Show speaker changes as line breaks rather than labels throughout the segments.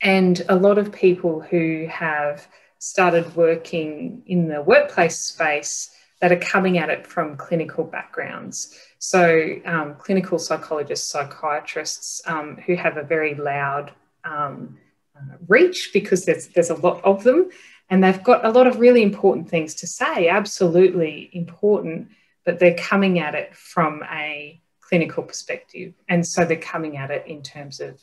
And a lot of people who have started working in the workplace space that are coming at it from clinical backgrounds. So clinical psychologists, psychiatrists who have a very loud reach, because there's a lot of them, and they've got a lot of really important things to say, absolutely important, but they're coming at it from a clinical perspective. And so they're coming at it in terms of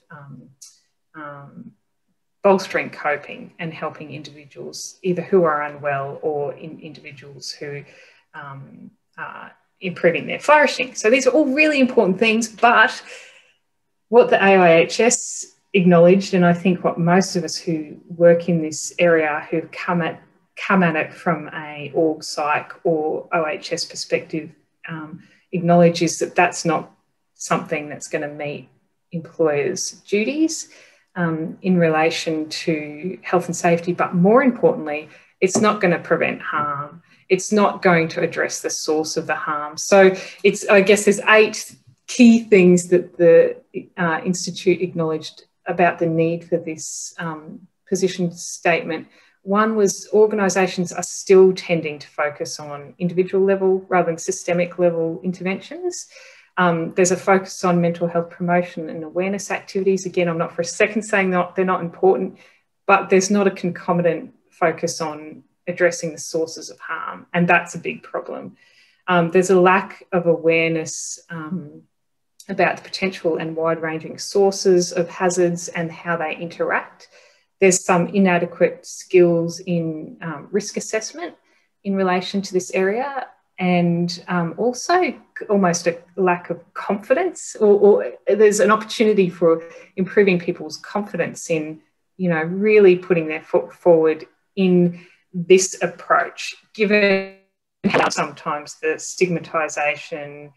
bolstering coping and helping individuals either who are unwell or individuals who are improving their flourishing. So these are all really important things, but what the AIHS acknowledged, and I think what most of us who work in this area who've come at it from a org psych or OHS perspective acknowledge is that that's not something that's going to meet employers' duties in relation to health and safety, but more importantly, it's not going to prevent harm. It's not going to address the source of the harm. So I guess there's 8 key things that the Institute acknowledged about the need for this position statement. One was organisations are still tending to focus on individual level rather than systemic level interventions. There's a focus on mental health promotion and awareness activities. Again, I'm not for a second saying they're not important, but there's not a concomitant focus on addressing the sources of harm, and that's a big problem. There's a lack of awareness about the potential and wide-ranging sources of hazards and how they interact. There's some inadequate skills in risk assessment in relation to this area, and also almost a lack of confidence, or there's an opportunity for improving people's confidence in, really putting their foot forward in this approach, given how sometimes the stigmatisation,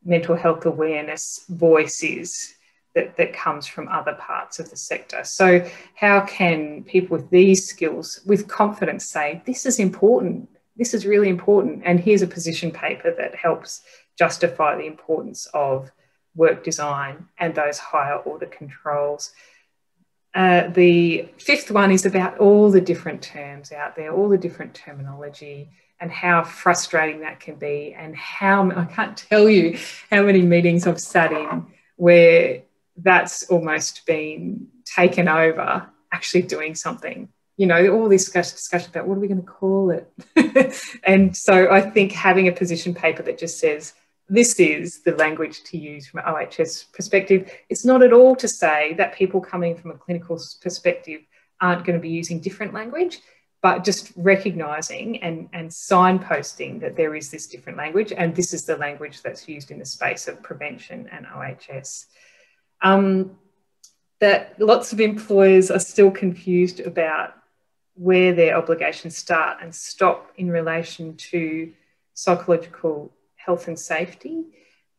mental health awareness voice is that comes from other parts of the sector. So how can people with these skills with confidence say, this is important, this is really important, and here's a position paper that helps justify the importance of work design and those higher order controls. The 5th one is about all the different terms out there, all the different terminology, and how frustrating that can be, and how, I can't tell you how many meetings I've sat in where that's almost been taken over actually doing something. All this discussion about what are we going to call it? And so I think having a position paper that just says, this is the language to use from an OHS perspective. It's not at all to say that people coming from a clinical perspective aren't going to be using different language, but just recognising and signposting that there is this different language, and this is the language that's used in the space of prevention and OHS. That lots of employers are still confused about where their obligations start and stop in relation to psychological health and safety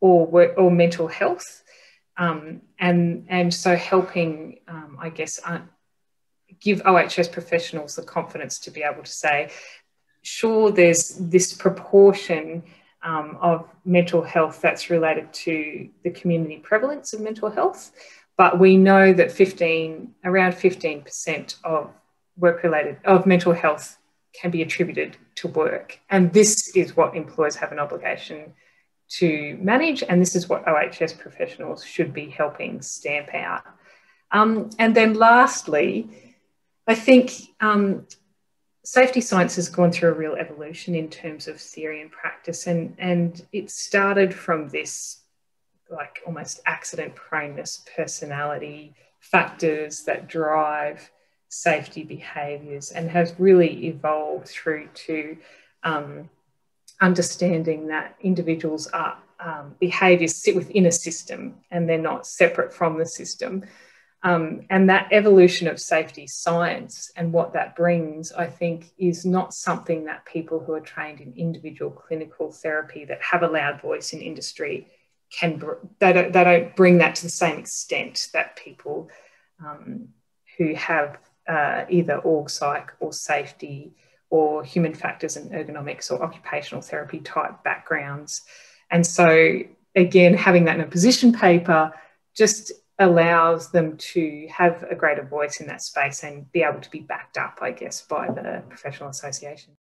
or mental health, and so helping, I guess, give OHS professionals the confidence to be able to say, sure, there's this proportion of mental health that's related to the community prevalence of mental health, but we know that around 15% of mental health can be attributed to work. And this is what employers have an obligation to manage, and this is what OHS professionals should be helping stamp out. And then lastly, I think safety science has gone through a real evolution in terms of theory and practice, and it started from this like almost accident proneness personality factors that drive safety behaviours, and has really evolved through to understanding that individuals are behaviours sit within a system and they're not separate from the system. And that evolution of safety science and what that brings, I think, is not something that people who are trained in individual clinical therapy that have a loud voice in industry they don't bring that to the same extent that people who have either org psych or safety or human factors and ergonomics or occupational therapy type backgrounds. And so again, having that in a position paper just allows them to have a greater voice in that space and be able to be backed up, I guess, by the professional association.